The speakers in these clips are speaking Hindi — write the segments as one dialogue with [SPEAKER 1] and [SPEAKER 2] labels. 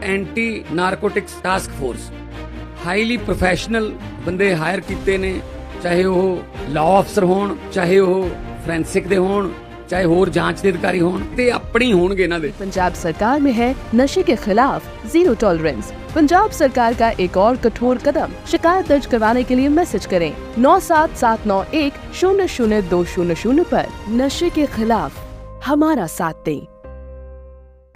[SPEAKER 1] Anti narcotics task force highly professional बंदे हायर कीते ने, चाहे वो लॉ अफसर होण, चाहे वो फोरेंसिक दे होण, चाहे होर जांच के अधिकारी होण, ते अपनी होणगे इन्हां दे।
[SPEAKER 2] पंजाब सरकार में है नशे के खिलाफ जीरो टॉलरेंस। पंजाब सरकार का एक और कठोर कदम। शिकायत दर्ज करवाने के लिए मैसेज करें 9779100200 पर। नशे के खिलाफ हमारा साथ दें।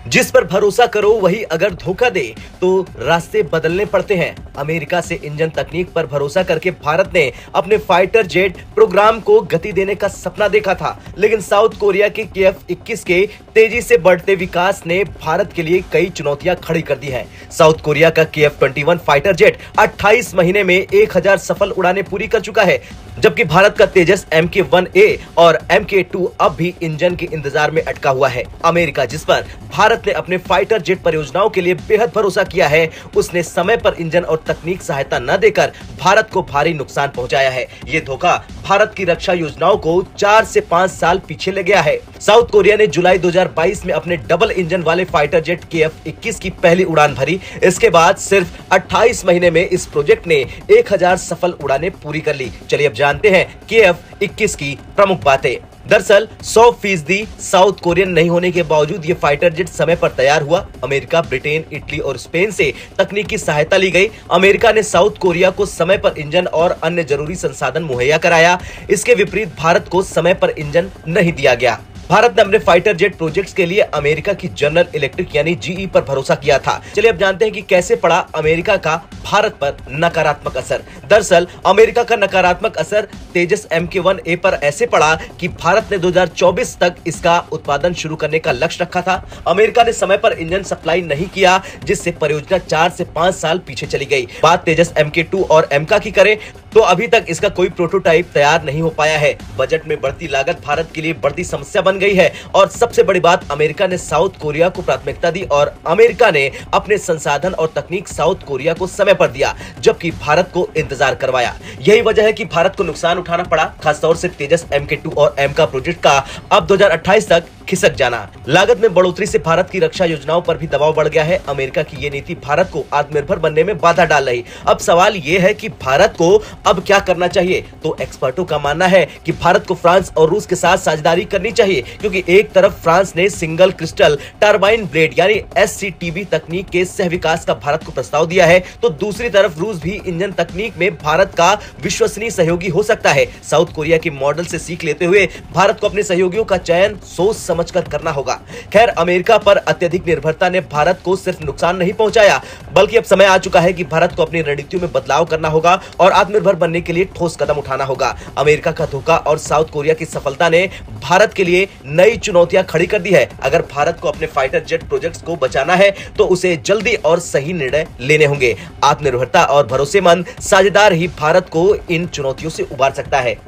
[SPEAKER 3] जिस पर भरोसा करो वही अगर धोखा दे तो रास्ते बदलने पड़ते हैं। अमेरिका से इंजन तकनीक पर भरोसा करके भारत ने अपने फाइटर जेट प्रोग्राम को गति देने का सपना देखा था, लेकिन साउथ कोरिया के KF-21 के तेजी से बढ़ते विकास ने भारत के लिए कई चुनौतियां खड़ी कर दी हैं। साउथ कोरिया का KF-21 फाइटर जेट 28 महीने में 1000 सफल उड़ानें पूरी कर चुका है, जबकि भारत का तेजस MK-1A और MK-2 अब भी इंजन के इंतजार में अटका हुआ है। अमेरिका, जिस पर भारत ने अपने फाइटर जेट परियोजनाओं के लिए बेहद भरोसा किया है, उसने समय पर इंजन और तकनीक सहायता न देकर भारत को भारी नुकसान पहुंचाया है। ये धोखा भारत की रक्षा योजनाओं को 4 से 5 साल पीछे ले गया है। साउथ कोरिया ने जुलाई 2022 में अपने डबल इंजन वाले फाइटर जेट KF-21 की पहली उड़ान भरी। इसके बाद सिर्फ 28 महीने में इस प्रोजेक्ट ने 1000 सफल उड़ानें पूरी कर ली। चलिए अब जानते हैं KF-21 की प्रमुख बातें। दरअसल 100% साउथ कोरियन नहीं होने के बावजूद ये फाइटर जेट समय पर तैयार हुआ। अमेरिका, ब्रिटेन, इटली और स्पेन से तकनीकी सहायता ली गई। अमेरिका ने साउथ कोरिया को समय पर इंजन और अन्य जरूरी संसाधन मुहैया कराया। इसके विपरीत भारत को समय पर इंजन नहीं दिया गया। भारत ने अपने फाइटर जेट प्रोजेक्ट्स के लिए अमेरिका की जनरल इलेक्ट्रिक यानी GE पर भरोसा किया था। चलिए अब जानते हैं कि कैसे पड़ा अमेरिका का भारत पर नकारात्मक असर। दरअसल अमेरिका का नकारात्मक असर तेजस MK-1A पर ऐसे पड़ा कि भारत ने 2024 तक इसका उत्पादन शुरू करने का लक्ष्य रखा था। अमेरिका ने समय पर इंजन सप्लाई नहीं किया, जिससे परियोजना 4 से 5 साल पीछे चली गई। बात तेजस MK-2 और MK की करें तो अभी तक इसका कोई प्रोटोटाइप तैयार नहीं हो पाया है। बजट में बढ़ती लागत भारत के लिए बढ़ती समस्या बन गई है और सबसे बड़ी बात, अमेरिका ने साउथ कोरिया को प्राथमिकता दी और अमेरिका ने अपने संसाधन और तकनीक साउथ कोरिया को समय पर दिया, जबकि भारत को इंतजार करवाया। यही वजह है कि भारत को नुकसान उठाना पड़ा, खासतौर से तेजस MK-2 और MK प्रोजेक्ट का अब 2028 तक खिसक जाना। लागत में बढ़ोतरी से भारत की रक्षा योजनाओं पर भी दबाव बढ़ गया है। अमेरिका की ये नीति भारत को आत्मनिर्भर बनने में बाधा डाल रही। अब सवाल ये है कि भारत को अब क्या करना चाहिए। तो एक्सपर्टों का मानना है कि भारत को फ्रांस और रूस के साथ साझेदारी करनी चाहिए, क्योंकि एक तरफ फ्रांस ने सिंगल क्रिस्टल टरबाइन ब्लेड यानी SCTB तकनीक के सह विकास का भारत को प्रस्ताव दिया है, तो दूसरी तरफ रूस भी इंजन तकनीक में भारत का विश्वसनीय सहयोगी हो सकता है। साउथ कोरिया के मॉडल से सीख लेते हुए भारत को अपने सहयोगियों का चयन सोच समझकर करना होगा। खैर, अमेरिका पर अत्यधिक निर्भरता ने भारत को सिर्फ नुकसान नहीं पहुंचाया, बल्कि अब समय आ चुका है कि भारत को अपनी रणनीतियों में बदलाव करना होगा और आत्मनिर्भर बनने के लिए ठोस कदम उठाना होगा। अमेरिका का धोखा और साउथ कोरिया की सफलता ने भारत के लिए नई चुनौतियां खड़ी कर दी है। अगर भारत को अपने फाइटर जेट प्रोजेक्ट्स को बचाना है तो उसे जल्दी और सही निर्णय लेने होंगे। आत्मनिर्भरता और भरोसेमंद साझेदार ही भारत को इन चुनौतियों से उबार सकता है।